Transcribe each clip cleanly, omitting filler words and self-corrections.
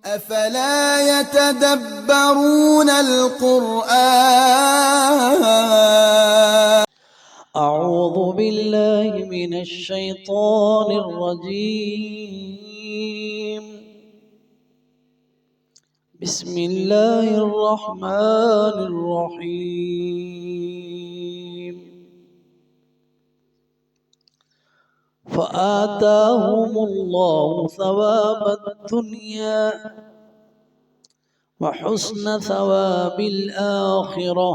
أفلا يتدبرون القرآن. أعوذ بالله من الشيطان الرجيم. بسم الله الرحمن الرحيم. فآتاهم الله ثواب الدنيا وحسن ثواب الآخرة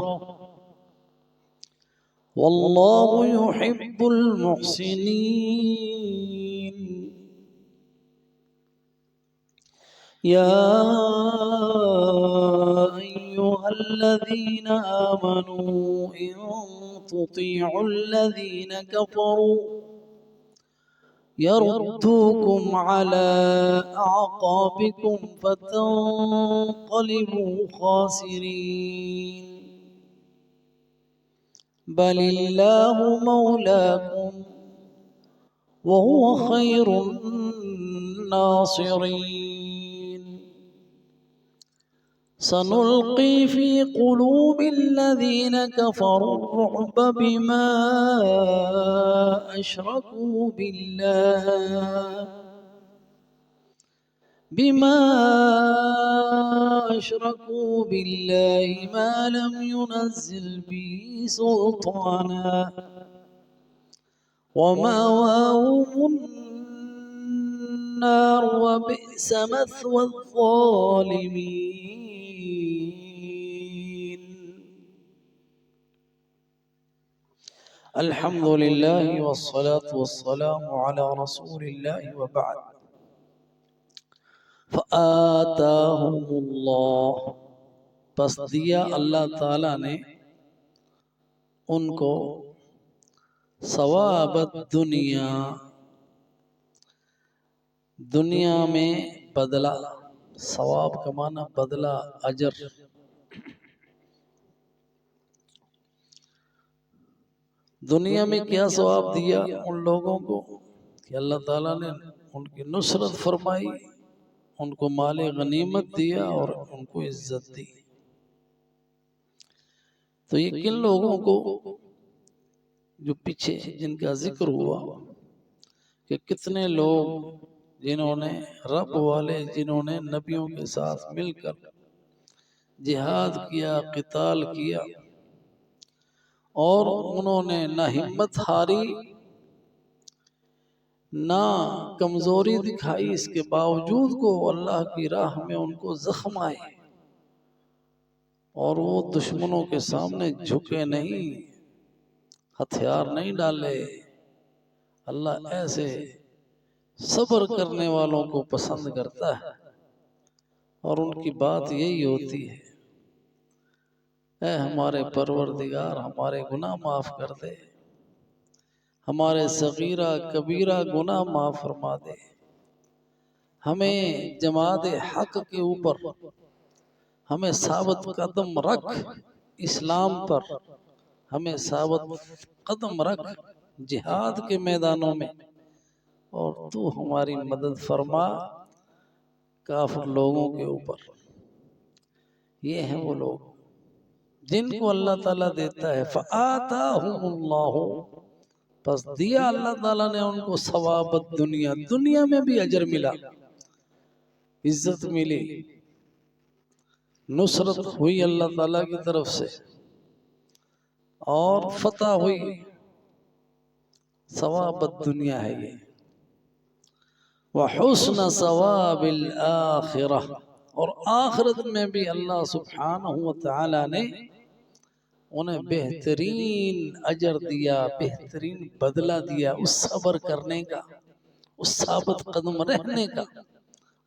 والله يحب المحسنين. يا أيها الذين آمنوا إن تطيعوا الذين كفروا يردوكم على أعقابكم فتنقلبوا خاسرين. بل الله مولاكم وهو خير الناصرين. سنلقي في قلوب الذين كفروا الرعب بما أشركوا بالله ما لم ينزل به سلطانا ومأواهم النار وبئس مثوى الظالمين. الحمد لله والصلاة والسلام على رسول الله وبعد. فآتاهم اللہ، پس دیا اللہ تعالیٰ نے ان کو ثواب الدنیا، دنیا میں بدلہ. ثواب کا معنی بدلہ، اجر. دنیا میں کیا ثواب دیا ان لوگوں کو کہ اللہ تعالیٰ نے ان کی نصرت فرمائی، ان کو مال غنیمت دیا اور ان کو عزت دی. تو یہ کن لوگوں کو جو پیچھے جن کا ذکر ہوا کہ کتنے لوگ جنہوں نے رب والے، جنہوں نے نبیوں کے ساتھ مل کر جہاد کیا، قتال کیا، اور انہوں نے نہ ہمت ہاری نہ کمزوری دکھائی، اس کے باوجود کو اللہ کی راہ میں ان کو زخم آئے اور وہ دشمنوں کے سامنے جھکے نہیں، ہتھیار نہیں ڈالے. اللہ ایسے صبر کرنے والوں کو پسند کرتا ہے اور ان کی بات یہی ہوتی ہے، اے ہمارے پروردگار ہمارے گناہ معاف کر دے، ہمارے صغیرہ کبیرہ گناہ معاف فرما دے، ہمیں جماعت حق کے اوپر ہمیں ثابت قدم رکھ، اسلام پر ہمیں ثابت قدم رکھ جہاد کے میدانوں میں، اور تو ہماری مدد فرما کافر لوگوں کے اوپر. یہ ہیں وہ لوگ جن کو اللہ تعالیٰ دیتا ہے. فآتاہم اللہ، پس دیا اللہ تعالیٰ نے ان کو ثواب الدنیا، دنیا میں بھی اجر ملا، عزت ملی، نصرت ہوئی اللہ تعالیٰ کی طرف سے اور فتح ہوئی. ثواب الدنیا ہے یہ. وحسن ثواب الآخرہ، اور آخرت میں بھی اللہ سبحانہ وتعالی نے انہیں بہترین اجر دیا، بہترین بدلہ دیا اس صبر کرنے کا، اس ثابت قدم رہنے کا،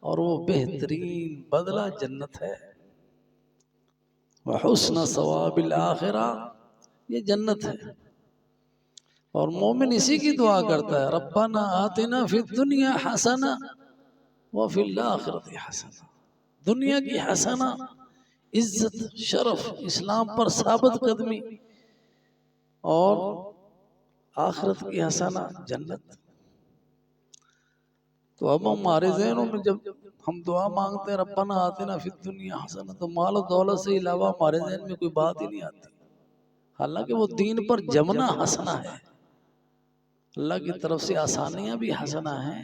اور وہ بہترین بدلہ جنت ہے. وحسن ثواب الآخرہ، یہ جنت ہے. اور مومن اسی کی دعا کرتا ہے، ربنا آتنا فی الدنیا حسنہ وفی الآخرۃ حسنہ. دنیا کی حسنہ عزت، شرف، اسلام پر ثابت قدمی، اور آخرت کی حسنہ جنت. تو اب ہمارے ذہنوں میں جب ہم دعا مانگتے ہیں ربنا آتنا فی الدنیا حسنہ، تو مال و دولت سے علاوہ ہمارے ذہن میں کوئی بات ہی نہیں آتی، حالانکہ وہ دین پر جمنا حسنہ ہے، اللہ کی طرف سے آسانیاں بھی حسنہ ہیں،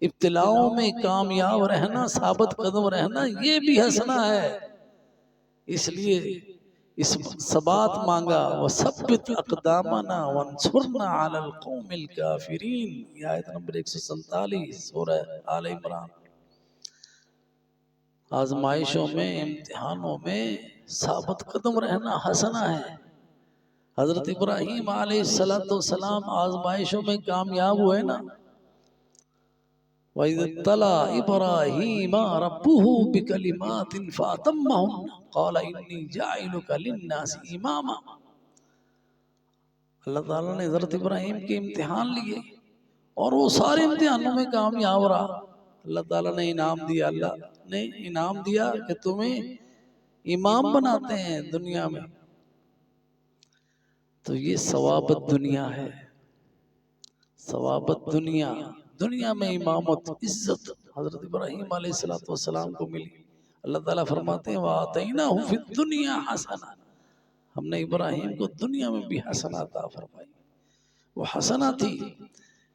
ابتلاؤں میں کامیاب رہنا، ثابت قدم رہنا، یہ بھی حسنہ ہے۔ اس لیے اس ثبات مانگا، وَثَبِّتْ أَقْدَامَنَا وَانصُرْنَا عَلَى الْقَوْمِ الْكَافِرِينَ، یہ آیت نمبر 147 سورہ آل عمران۔ آزمائشوں میں، امتحانوں میں ثابت قدم رہنا حسنہ ہے۔ حضرت ابراہیم علیہ السلام آزمائشوں میں کامیاب ہوئے نا، وَإِذِ ابْتَلَىٰ إِبْرَاهِيمَ رَبُّهُ بِكَلِمَاتٍ فَأَتَمَّهُنَّ قَالَ إِنِّي جَاعِلُكَ لِلنَّاسِ إِمَامًا، اللہ تعالیٰ نے حضرت ابراہیم کے امتحان لیے اور وہ سارے امتحانوں میں کامیاب رہا، اللہ تعالیٰ نے انعام دیا، اللہ نے انعام دیا کہ تمہیں امام بناتے ہیں دنیا میں۔ تو یہ ثوابت دنیا ہے، ثوابت دنیا، دنیا میں امامت، عزت حضرت ابراہیم علیہ السلام کو ملی۔ اللہ تعالیٰ فرماتے ہیں وَآتَيْنَاهُ فِي الدُّنْيَا حَسَنَةً، ہم نے ابراہیم کو دنیا میں بھی حسنہ عطا فرمائی۔ وہ حسنہ تھی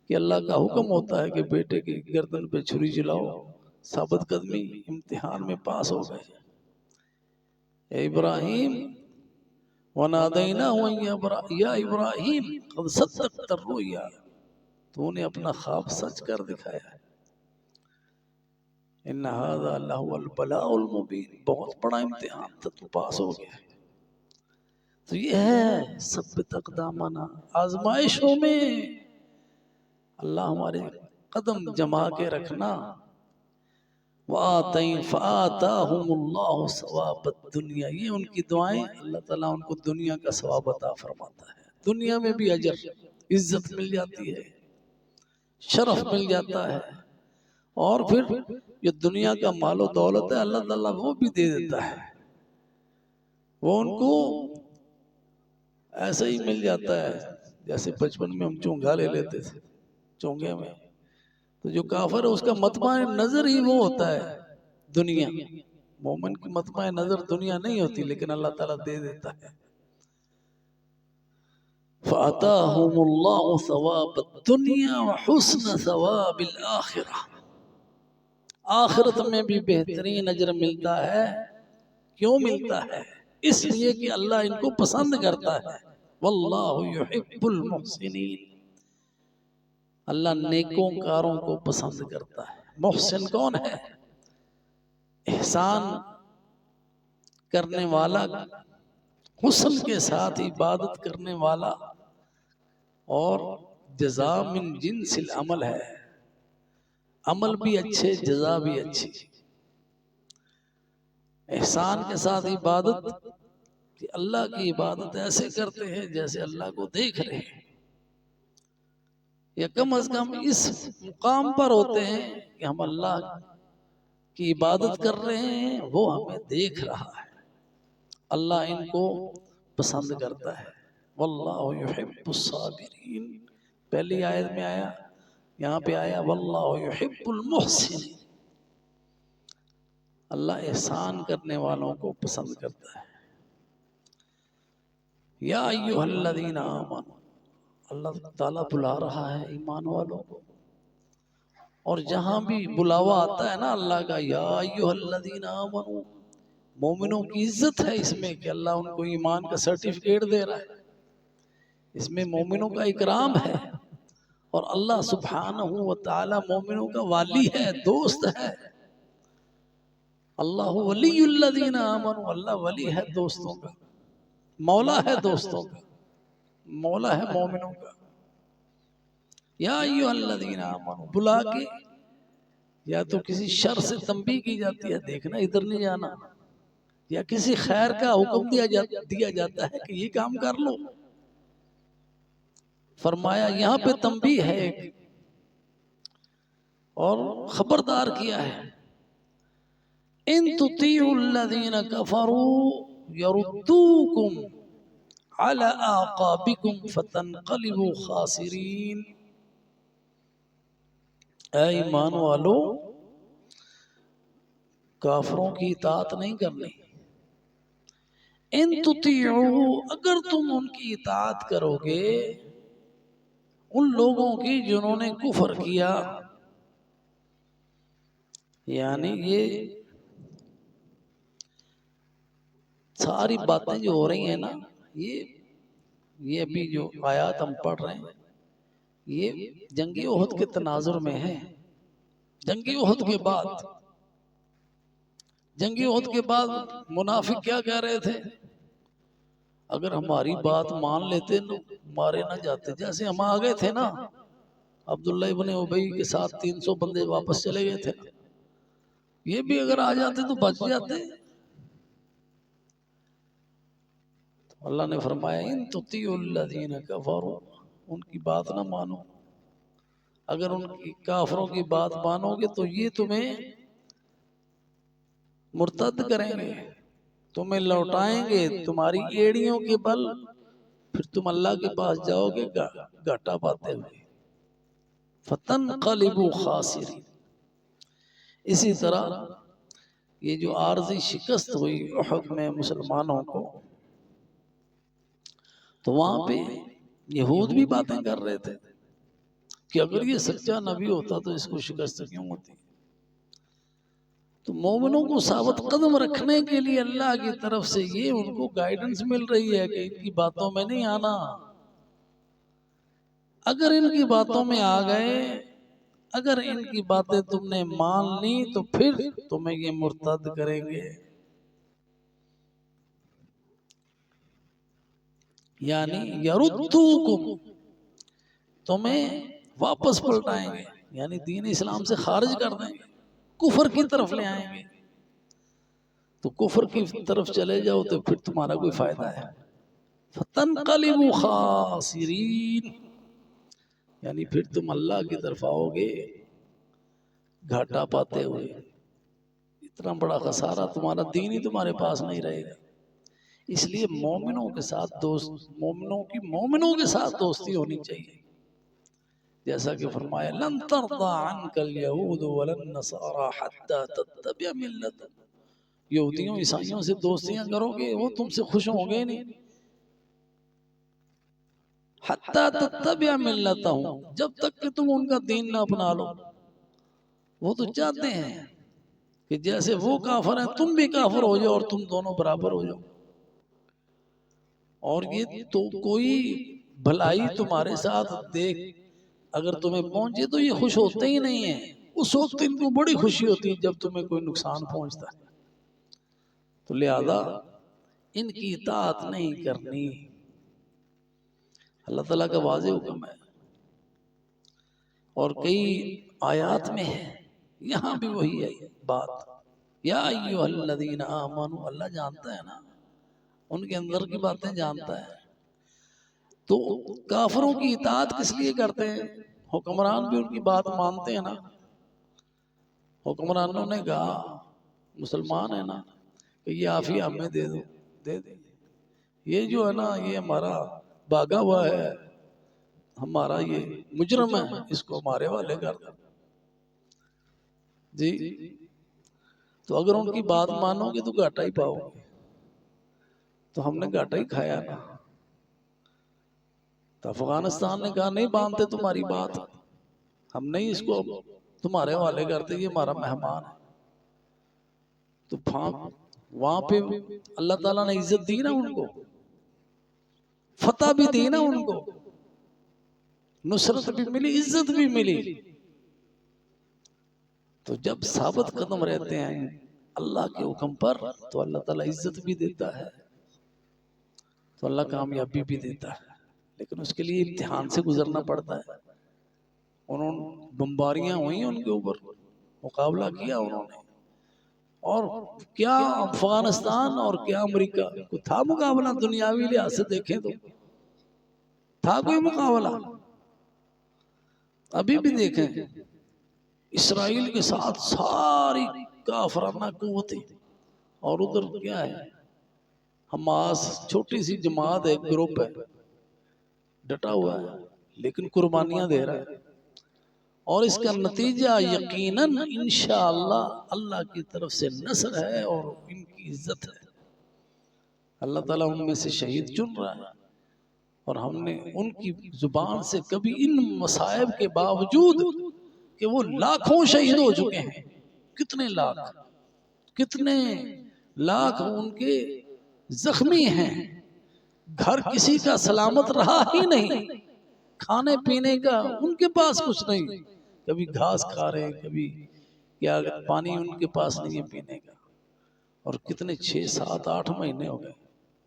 کہ اللہ کا حکم ہوتا ہے کہ بیٹے کی گردن پہ چھری چلاؤ، ثابت قدمی، امتحان میں پاس ہو گئے۔ اے ابراہیم وَنَادَيْنَاهُ يَا إِبْرَاهِيمُ قَدْ صَدَّقْتَ الرُّؤْيَا، تو نے اپنا خواب سچ کر دکھایا ہے۔ إِنَّ هَذَا لَهُوَ الْبَلَاءُ الْمُبِينُ، بہت بڑا امتحان تھا، تو پاس ہو گیا۔ تو یہ ہے ثبت اقدامنا، آزمائشوں میں اللہ ہمارے قدم جما کے رکھنا۔ فَآتَاهُمُ اللَّهُ ثَوَابَ الدُّنْيَا، یہ ان کی دعائیں، اللہ تعالیٰ ان کو دنیا کا ثواب عطا فرماتا ہے، دنیا میں بھی اجر، عزت مل جاتی ہے، شرف مل جاتا ہے، اور پھر یہ دنیا کا مال و دولت ہے اللہ تعالیٰ وہ بھی دے دیتا ہے، وہ ان کو ایسا ہی مل جاتا ہے جیسے بچپن میں ہم چونگا لے لیتے تھے، چونگے میں تو جو کافر ہے اس کا مطمع نظر ہی وہ ہوتا ہے دنیا، مومن کی مطمع نظر دنیا نہیں ہوتی، لیکن اللہ تعالیٰ دے دیتا ہے۔ فَأَتَاهُمُ اللَّهُ ثَوَابَ الدُّنْيَا وَحُسْنَ ثَوَابِ الْآخِرَةِ، آخرت میں بھی بہترین اجر ملتا ہے۔ کیوں ملتا ہے؟ اس لیے کہ اللہ ان کو پسند کرتا ہے، وَاللَّهُ يُحِبُّ الْمُحْسِنِينَ، اللہ نیکوں کاروں کو پسند کرتا ہے۔ محسن کون ہے؟ احسان کرنے والا، حسن کے ساتھ عبادت کرنے والا، اور جزا من جنس العمل ہے، عمل بھی اچھے، جزا بھی اچھی۔ احسان کے ساتھ عبادت کہ اللہ کی عبادت ایسے کرتے ہیں جیسے اللہ کو دیکھ رہے ہیں، یا کم از کم اس مقام پر ہوتے ہیں کہ ہم اللہ کی عبادت کر رہے ہیں، وہ ہمیں دیکھ رہا ہے، اللہ ان کو پسند کرتا ہے۔ واللہ یحب الصابرین، پہلی آیت میں آیا، یہاں پہ آیا واللہ یحب المحسنین، اللہ احسان کرنے والوں کو پسند کرتا ہے۔ یا ایھا الذین آمنوا، اللہ تعالیٰ بلا رہا ہے ایمان والوں کو، اور جہاں بھی بلاوا آتا ہے نا اللہ کا، یا ایھا الذین آمنوا، مومنوں کی عزت ہے اس میں کہ اللہ ان کو ایمان کا سرٹیفکیٹ دے رہا ہے، اس میں مومنوں کا اکرام ہے، اور اللہ سبحانہ وتعالی مومنوں کا والی ہے، دوست ہے۔ اللہ ولی الذین آمنوا، اللہ ولی ہے دوستوں کا، مولا ہے دوستوں کا، مولا ہے مومنوں کا۔ یا ایھا الذین آمنوا بلا کے یا تو کسی شر سے تنبیہ کی جاتی ہے، دیکھنا ادھر نہیں جانا، یا کسی خیر کا حکم دیا جاتا ہے کہ یہ کام کر لو، فرمایا یہاں پہ تنبیہ ہے ایک، اور خبردار کیا ہے، ان تطیعوا الذین کفروا یردوکم علی اعقابکم فتنقلبوا خاسرین، اے ایمان والو کافروں کی اطاعت نہیں کرنی. ان تطیعوا، اگر تم ان کی اطاعت کرو گے، ان لوگوں کی جنہوں نے کفر کیا. یعنی یہ ساری باتیں جو ہو رہی ہیں نا، یہ ابھی جو آیات ہم پڑھ رہے ہیں، یہ جنگی احد کے تناظر میں ہے. جنگی احد کے بعد، جنگی احد کے بعد منافق کیا کہہ رہے تھے؟ اگر ہماری بات مان لیتے نا، مارے نہ جاتے. جیسے ہم آ گئے تھے نا، عبداللہ ابن ابی کے ساتھ 300 بندے واپس چلے گئے تھے، یہ بھی اگر آ جاتے تو بچ جاتے. اللہ نے فرمایا ان تطیعوا الذین کفروا، ان کی بات نہ مانو. اگر ان کی کافروں کی بات مانو گے تو یہ تمہیں مرتد کریں گے، تمہیں لوٹائیں گے تمہاری ایڑیوں کے بل، پھر تم اللہ کے پاس جاؤ گے گھاٹا پاتے ہوئے. فَتَنْقَلِبُوا خَاسِرِينَ. اسی طرح یہ جو عارضی شکست ہوئی احد میں مسلمانوں کو، تو وہاں پہ یہود بھی باتیں کر رہے تھے کہ اگر یہ سچا نبی ہوتا تو اس کو شکست کیوں ہوتی. تو مومنوں کو ثابت قدم رکھنے کے لیے اللہ کی طرف سے یہ ان کو گائیڈنس مل رہی ہے کہ ان کی باتوں میں نہیں آنا. اگر ان کی باتوں میں آ گئے، اگر ان کی باتیں تم نے مان لی تو پھر تمہیں یہ مرتد کریں گے. یعنی یردوکم، تمہیں واپس پلٹائیں گے، یعنی دین اسلام سے خارج کر دیں گے، کفر کی طرف لے آئیں گے. تو کفر کی طرف چلے جاؤ تو پھر تمہارا کوئی فائدہ ہے. فَتَنْقَلِبُوا خَاسِرِينَ، یعنی پھر تم اللہ کی طرف آؤ گے گھاٹا پاتے ہوئے. اتنا بڑا خسارہ، تمہارا دین ہی تمہارے پاس نہیں رہے گا. اس لیے مومنوں کے ساتھ مومنوں کے ساتھ دوستی ہونی چاہیے. جیسا کہ فرمایا لن ترضى عنك اليهود ولا النصارى حتى تتبع ملتهم. یہودیوں عیسائیوں سے دوستیاں کرو گے وہ تم سے خوش ہوں گے نہیں. حتى تتبع ملتهم، جب تک کہ تم ان کا دین نہ اپنا لو. وہ تو چاہتے ہیں کہ جیسے وہ کافر ہیں تم بھی کافر ہو جاؤ اور تم دونوں برابر ہو جاؤ. اور یہ تو کوئی بھلائی تمہارے ساتھ دیکھ اگر تمہیں پہنچے تو یہ خوش ہوتے ہی نہیں ہیں. اس وقت ان کو بڑی خوشی ہوتی ہے جب تمہیں کوئی نقصان پہنچتا ہے. تو لہذا ان کی اطاعت نہیں کرنی. اللہ تعالیٰ کا واضح حکم ہے اور کئی آیات میں ہے. یہاں بھی وہی ہے بات. یا ایھا الذین آمنوا، اللہ جانتا ہے نا ان کے اندر کی باتیں جانتا ہے. تو کافروں کی اطاعت کس لیے کرتے ہیں؟ حکمران بھی ان کی بات مانتے ہیں نا. حکمرانوں نے کہا مسلمان ہے نا کہ یہ عافیہ ہمیں دے دو، دے دیں. یہ جو ہے نا یہ ہمارا بھاگا ہوا ہے، ہمارا یہ مجرم ہے، اس کو ہمارے والے کر دو. جی تو اگر ان کی بات مانو گے تو گھاٹا ہی پاؤ گے. تو ہم نے گھاٹا ہی کھایا نا. تو افغانستان نے کہا نہیں مانتے تمہاری بات، ہم نہیں اس کو تمہارے حوالے کرتے، یہ ہمارا مہمان ہے. تو وہاں پہ اللہ تعالیٰ نے عزت دی نا ان کو، فتح بھی دی نا ان کو، نصرت بھی ملی، عزت بھی ملی. تو جب ثابت قدم رہتے ہیں اللہ کے حکم پر تو اللہ تعالیٰ عزت بھی دیتا ہے، تو اللہ کامیابی بھی دیتا ہے. لیکن اس کے لیے امتحان سے گزرنا پڑتا ہے. انہوں نے بمباریاں ہوئیں ان کے اوپر، مقابلہ کیا انہوں نے. اور کیا افغانستان اور کیا امریکہ کو تھا مقابلہ؟ دنیاوی لحاظ سے دیکھیں تو تھا کوئی مقابلہ؟ ابھی بھی دیکھیں اسرائیل کے ساتھ ساری کافرانہ قوتیں، اور ادھر کیا ہے حماس، چھوٹی سی جماعت ہے، گروپ ہے، ڈٹا ہوا ہے لیکن قربانیاں دے رہا ہے. اور اس کا نتیجہ یقیناً انشاءاللہ اللہ کی طرف سے نصر ہے اور ان کی عزت ہے۔ اللہ تعالیٰ ان میں سے شہید چن رہا ہے، اور ہم نے ان کی زبان سے کبھی ان مصائب کے باوجود کہ وہ لاکھوں شہید ہو چکے ہیں، کتنے لاکھ ان کے زخمی ہیں، گھر کسی کا سلامت رہا ہی نہیں، کھانے پینے کا ان کے پاس کچھ نہیں، کبھی گھاس کھا رہے ہیں، کبھی کیا پانی ان کے پاس نہیں ہے پینے کا، اور کتنے 6 7 8 مہینے ہو گئے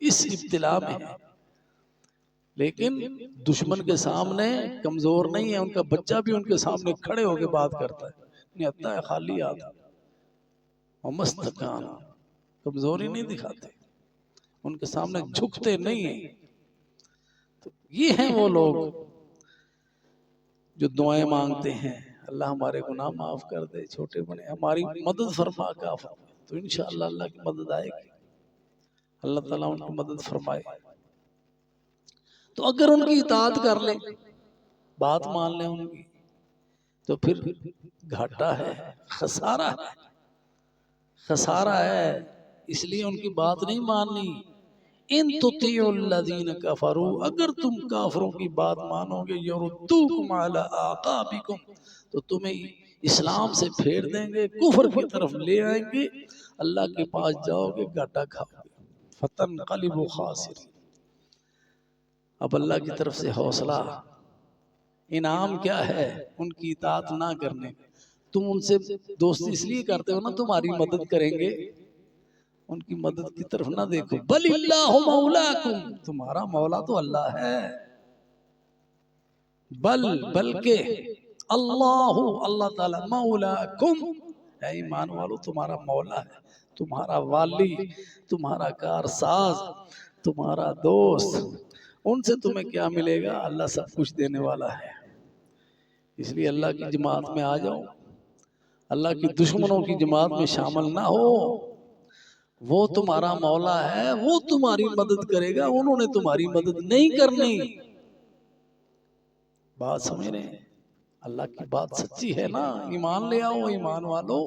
اس ابتلا میں ہیں، لیکن دشمن کے سامنے کمزور نہیں ہے، ان کا بچہ بھی ان کے سامنے کھڑے ہو کے بات کرتا ہے، نہیں آتا ہے خالی آتا ومستکان، کمزوری نہیں دکھاتے، ان کے سامنے جھکتے نہیں ہیں۔ تو یہ ہیں وہ لوگ جو دعائیں مانگتے ہیں، اللہ ہمارے گناہ معاف کر دے، چھوٹے بڑے ہماری مدد فرما کا فرما، تو انشاءاللہ اللہ کی مدد آئے گی، اللہ تعالیٰ ان کی مدد فرمائے۔ تو اگر ان کی اطاعت کر لیں، بات مان لیں ان کی، تو پھر گھاٹا ہے، خسارہ ہے، اس لیے ان کی بات نہیں ماننی۔ ان تطیعوا الذین کفروا، اگر تم کافروں کی بات مانو گے، یردوکم علی اعقابکم، تو تمہیں اسلام سے پھیر دیں گے، کفر کی طرف لے آئیں گے، اللہ کے پاس جاؤ گے، گھاٹا کھاؤ گے، فتنقلبوا خاسرین۔ اب اللہ کی طرف سے حوصلہ، انعام کیا ہے ان کی اطاعت نہ کرنے کا؟ تم ان سے دوستی اس لیے کرتے ہو نا، تمہاری مدد کریں گے، ان کی مدد کی طرف نہ دیکھو، بل اللہ مولاکم، تمہارا مولا تو اللہ ہے، بلکہ اللہ تعالی مولاکم، اے ایمان والو تمہارا مولا ہے، تمہارا والی، تمہارا کارساز، تمہارا دوست، ان سے تمہیں کیا ملے گا؟ اللہ سب کچھ دینے والا ہے۔ اس لیے اللہ کی جماعت میں آ جاؤ، اللہ کی دشمنوں کی جماعت میں شامل نہ ہو، وہ تمہارا مولا ہے، وہ تمہاری مدد کرے گا، انہوں نے تمہاری مدد نہیں کرنی۔ بات سمجھ رہے ہیں؟ اللہ کی بات سچی ہے نا، ایمان لے آؤ ایمان والو،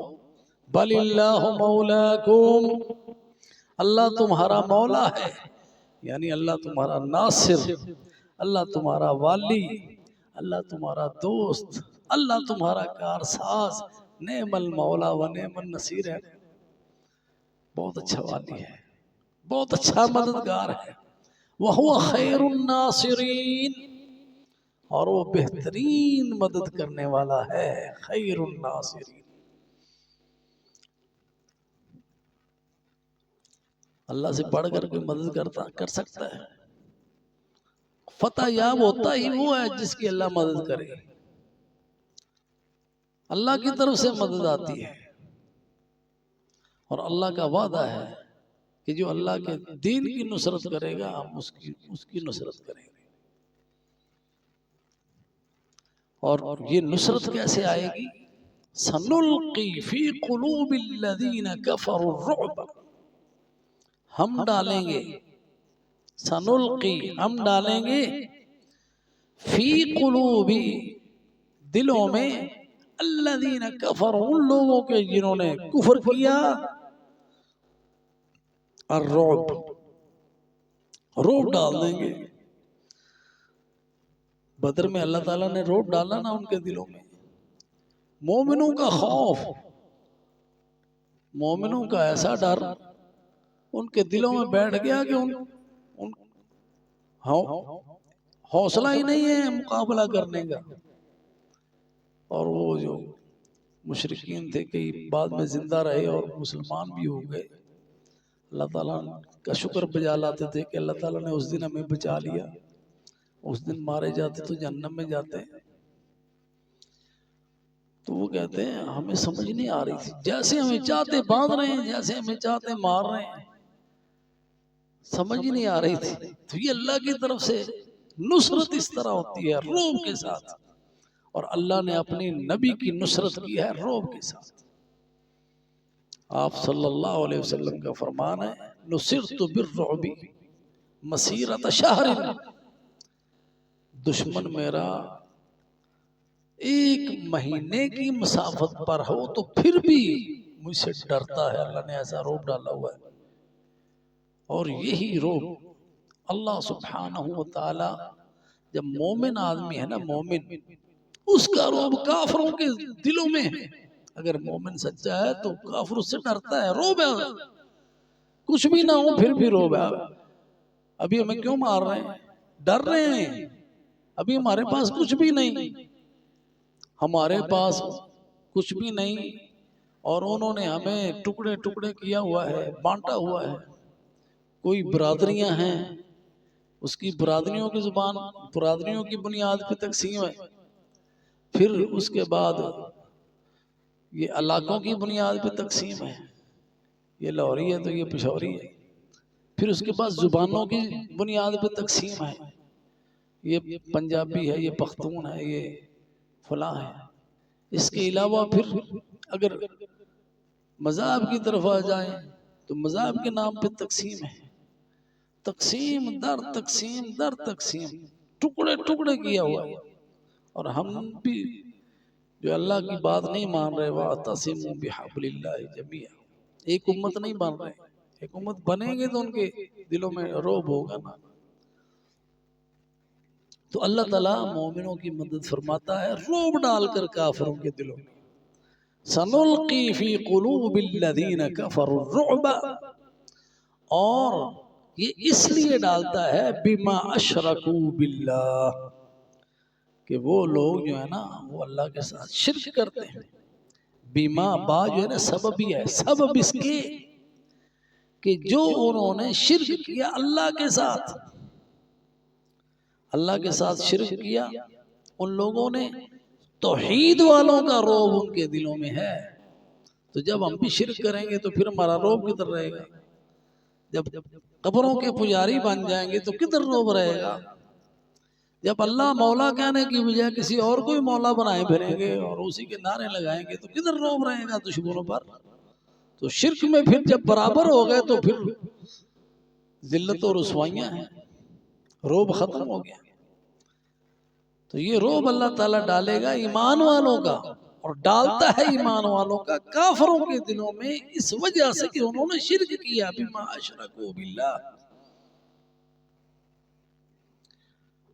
بل اللہ مولاکم، اللہ تمہارا مولا ہے، یعنی اللہ تمہارا ناصر، اللہ تمہارا والی، اللہ تمہارا دوست، اللہ تمہارا کارساز، نعم المولا و نعم النصیر ہے، بہت اچھا والی ہے، بہت اچھا مددگار ہے، وَهُوَ خَيْرُ النَّاصِرِينَ، اور وہ بہترین مدد کرنے والا ہے، خیر الناصرین۔ اللہ سے بڑھ کر کوئی مدد کر سکتا ہے؟ فتح یاب ہوتا ہی وہ ہے جس کی اللہ مدد کرے، اللہ کی طرف سے مدد آتی ہے، اور اللہ کا وعدہ ہے کہ جو اللہ کے دین کی نصرت کرے گا ہم اس کی نصرت کریں گے۔ اور یہ نصرت کیسے آئے گی؟ سنلقی فی قلوب الذین کفروا الرعب، ہم ڈالیں گے، سنلقی ہم ڈالیں گے، فی قلوب دلوں میں، الذین کفروا ان لوگوں کے جنہوں نے کفر کیا، الرعب، روب ڈال دیں گے۔ بدر میں اللہ تعالیٰ نے روب ڈالا نا ان کے دلوں میں، مومنوں کا خوف، مومنوں کا ایسا ڈر ان کے دلوں میں بیٹھ گیا کہ ان حوصلہ ہی نہیں ہے مقابلہ کرنے کا۔ اور وہ جو مشرکین تھے کئی بعد میں زندہ رہے اور مسلمان بھی ہو گئے، اللہ تعالیٰ کا شکر بجا لاتے تھے کہ اللہ تعالیٰ نے اس دن ہمیں بچا لیا، اس دن مارے جاتے تو جہنم میں جاتے ہیں۔ تو وہ کہتے ہیں ہمیں سمجھ نہیں آ رہی تھی، جیسے ہمیں چاہتے باندھ رہے ہیں، جیسے ہمیں چاہتے مار رہے ہیں، سمجھ ہی نہیں آ رہی تھی۔ تو یہ اللہ کی طرف سے نصرت اس طرح ہوتی ہے، روب کے ساتھ، اور اللہ نے اپنی نبی کی نصرت کی ہے روب کے ساتھ۔ آپ صلی اللہ علیہ وسلم کا فرمان ہے، نصرت بالرعب مسیرۃ شہر، دشمن میرا ایک مہینے کی مسافت پر ہو تو پھر بھی مجھ سے ڈرتا ہے. اللہ نے ایسا روب ڈالا ہوا ہے. اور یہی روب اللہ سبحانہ و تعالی جب مومن آدمی ہے نا، مومن، اس کا روب کافروں کے دلوں میں ہے. اگر مومن سچا ہے تو کافر اس سے ڈرتا ہے. روب ہے، کچھ بھی نہ ہو پھر بھی روب ہے. ابھی ہمیں کیوں مار رہے ہیں؟ ڈر رہے ہیں. ابھی ہمارے پاس کچھ بھی نہیں، ہمارے پاس کچھ بھی نہیں، اور انہوں نے ہمیں ٹکڑے ٹکڑے کیا ہوا ہے، بانٹا ہوا ہے. کوئی برادریاں ہیں، اس کی برادریوں کی زبان، برادریوں کی بنیاد پہ تقسیم ہے. پھر اس کے بعد یہ علاقوں کی بنیاد پہ تقسیم ہے. یہ لاہوری ہے تو یہ پشاوری ہے. پھر اس کے بعد زبانوں کی بنیاد پہ تقسیم ہے. یہ پنجابی ہے، یہ پختون ہے، یہ فلاں ہے. اس کے علاوہ پھر اگر مذہب کی طرف آ جائیں تو مذہب کے نام پہ تقسیم ہے. تقسیم در تقسیم در تقسیم، ٹکڑے ٹکڑے کیا ہوا ہے. اور ہم بھی جو اللہ کی بات نہیں مان رہے، وَاعْتَصِمُوا بِحَبْلِ اللَّهِ جَمِيعًا، ایک امت نہیں بن رہے. ایک امت بنیں گے تو ان کے دلوں میں روب ہوگا نا. تو اللہ تعالیٰ مومنوں کی مدد فرماتا ہے روب ڈال کر کافروں کے دلوں میں. سَنُلْقِي فِي قُلُوبِ الَّذِينَ كَفَرُوا الرُّعْبَ، اور یہ اس لیے ڈالتا ہے بِمَا أَشْرَكُوا بِاللَّهِ، کہ وہ لوگ جو ہے نا وہ اللہ کے ساتھ شرک کرتے ہیں. بیما با جو ہے نا سبب ہی ہے. سبب اس کے کہ جو انہوں نے شرک کیا اللہ کے ساتھ، اللہ کے ساتھ شرک کیا. ان لوگوں نے توحید والوں کا روب ان کے دلوں میں ہے. تو جب ہم بھی شرک کریں گے تو پھر ہمارا روب کدھر رہے گا؟ جب قبروں کے پجاری بن جائیں گے تو کدھر روب رہے گا؟ جب اللہ مولا کہنے کی بجائے کسی اور کوئی مولا بنائے پھریں گے اور اسی کے نعرے لگائیں گے تو کدھر روب رہے گا دشمنوں پر؟ تو شرک میں پھر جب برابر ہو گئے تو پھر ذلت و رسوائیاں ہیں، روب ختم ہو گیا. تو یہ روب اللہ تعالیٰ ڈالے گا ایمان والوں کا، اور ڈالتا ہے ایمان والوں کا کافروں کے دلوں میں اس وجہ سے کہ انہوں نے شرک کیا. بما اشرکوا باللہ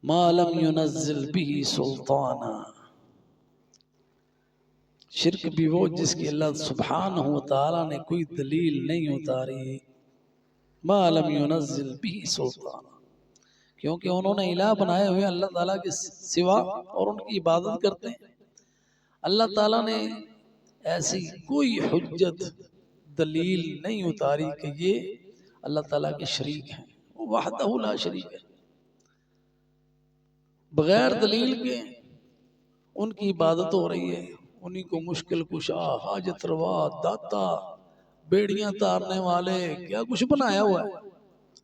ما لم ينزل به سلطانا. شرک بھی وہ جس کی اللہ سبحانہ و تعالیٰ نے کوئی دلیل نہیں اتاری. ما لم ينزل به سلطانا، کیونکہ انہوں نے الہ بنائے ہوئے اللہ تعالیٰ کے سوا اور ان کی عبادت کرتے ہیں. اللہ تعالیٰ نے ایسی کوئی حجت دلیل نہیں اتاری کہ یہ اللہ تعالیٰ کے شریک ہیں. وہ وحدہ لا شریک ہے. بغیر دلیل کے ان کی عبادت ہو رہی ہے. انہی کو مشکل کشا، حاجت روا، داتا، بیڑیاں تارنے والے، کیا کچھ بنایا ہوا ہے.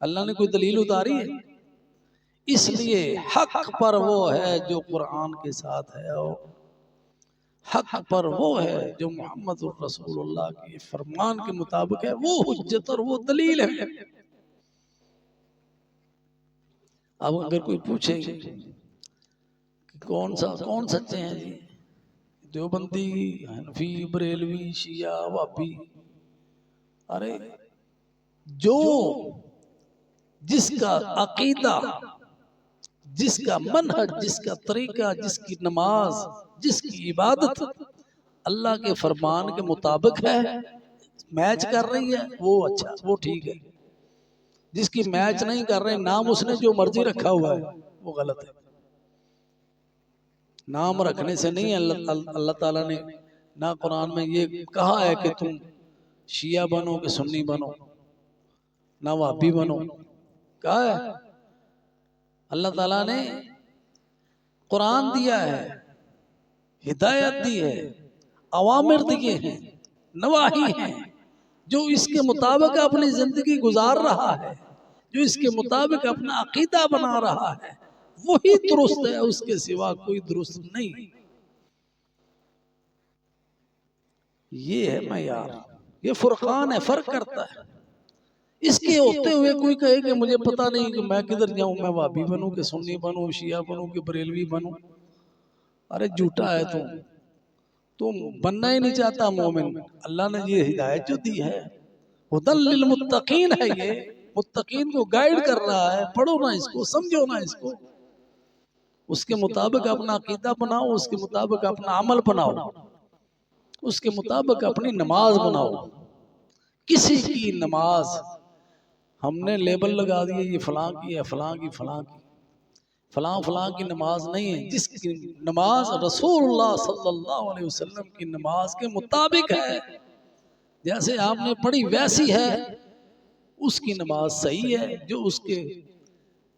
اللہ نے کوئی دلیل اتاری ہے؟ اس لیے حق پر وہ ہے جو قرآن کے ساتھ ہے، اور حق پر وہ ہے جو محمد الرسول اللہ کے فرمان کے مطابق ہے. وہ حجت اور وہ دلیل ہے. اب اگر کوئی پوچھے کون سچے ہیں جی؟ دیوبندی، حنفی، بریلوی، شیعہ، وہابی. ارے جو جس کا عقیدہ، جس کا منہج، جس کا طریقہ، جس کی نماز، جس کی عبادت اللہ کے فرمان کے مطابق ہے، میچ کر رہی ہے، وہ اچھا، وہ ٹھیک ہے. جس کی میچ نہیں کر رہے، نام اس نے جو مرضی رکھا ہوا ہے، وہ غلط ہے. نام رکھنے سے نہیں. اللہ تعالیٰ نے نہ قرآن میں یہ کہا ہے کہ تم شیعہ بنو کہ سنی بنو، نہ وہابی بنو. کہا ہے اللہ تعالیٰ نے قرآن دیا ہے، ہدایت دی ہے، اوامر دیے ہیں، نواہی ہیں. جو اس کے مطابق اپنی زندگی گزار رہا ہے، جو اس کے مطابق اپنا عقیدہ بنا رہا ہے، وہی درست ہے، اس کے سوا کوئی درست نہیں. یہ ہے معیار، یہ فرقان ہے، فرق کرتا ہے. اس کے ہوتے ہوئے کوئی کہے کہ مجھے پتہ نہیں کہ میں کدھر جاؤں، میں وہابی بنوں کہ سنی بنوں، شیعہ بنوں کہ بریلوی بنوں. ارے جھوٹا ہے تم بننا ہی نہیں چاہتا مومن. اللہ نے یہ ہدایت جو دی ہے ہدی للمتقین ہے، یہ متقین کو گائیڈ کر رہا ہے. پڑھو نا اس کو، سمجھو نا اس کو، اس کے مطابق اپنا عقیدہ بناؤ، اس کے مطابق اپنا عمل بناؤ، اس کے مطابق اپنی نماز بناؤ. کسی کی نماز ہم نے لیبل لگا دیے یہ فلاں کی ہے، فلاں کی، فلاں کی، فلاں فلاں کی نماز نہیں ہے. جس کی نماز رسول اللہ صلی اللہ علیہ وسلم کی نماز کے مطابق ہے، جیسے آپ نے پڑھی ویسی ہے، اس کی نماز صحیح ہے. جو اس کے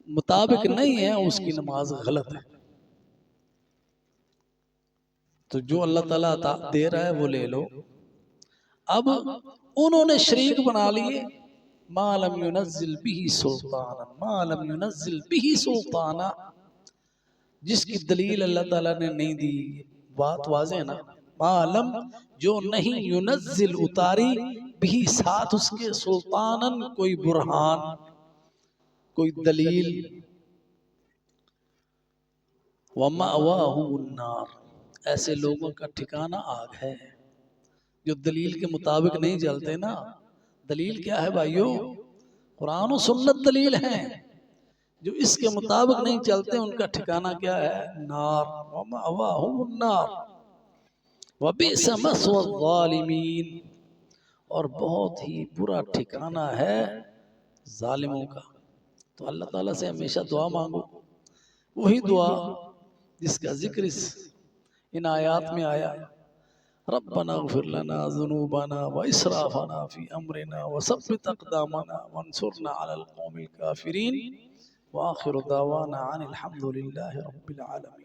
مطابق نہیں ہے اس کی نماز غلط ہے. تو جو اللہ تعالیٰ دے رہا ہے وہ لے لو. اب انہوں نے شریک بنا لیے ما لم ينزل به سلطانا، ما لم ينزل به سلطانا، جس کی دلیل اللہ تعالیٰ نے نہیں دی. بات واضح ہے نا؟ ما لم جو نہیں، ينزل اتاری، بھی ساتھ اس کے، سلطانا کوئی برہان، کوئی دلیل. وَمَأْوَاهُ النَّارُ، ایسے لوگوں کا ٹھکانہ آگ ہے. جو دلیل کے مطابق نہیں چلتے نا. دلیل کیا ہے بھائیو؟ قرآن و سنت دلیل ہیں. جو اس کے مطابق نہیں چلتے ان کا ٹھکانہ کیا ہے؟ نار. وَمَأْوَاهُ النَّارُ وَبِئْسَ مَثْوَى الظَّالِمِينَ، اور بہت ہی برا ٹھکانہ ہے ظالموں کا. تو اللہ تعالیٰ سے ہمیشہ دعا مانگو، وہی دعا جس کا ذکر ان آیات میں آیا. ربنا اغفر لنا ذنوبنا واسرافنا في امرنا وثبت اقدامنا وانصرنا على القوم الكافرين. واخر دعوانا عن الحمد لله رب العالمين.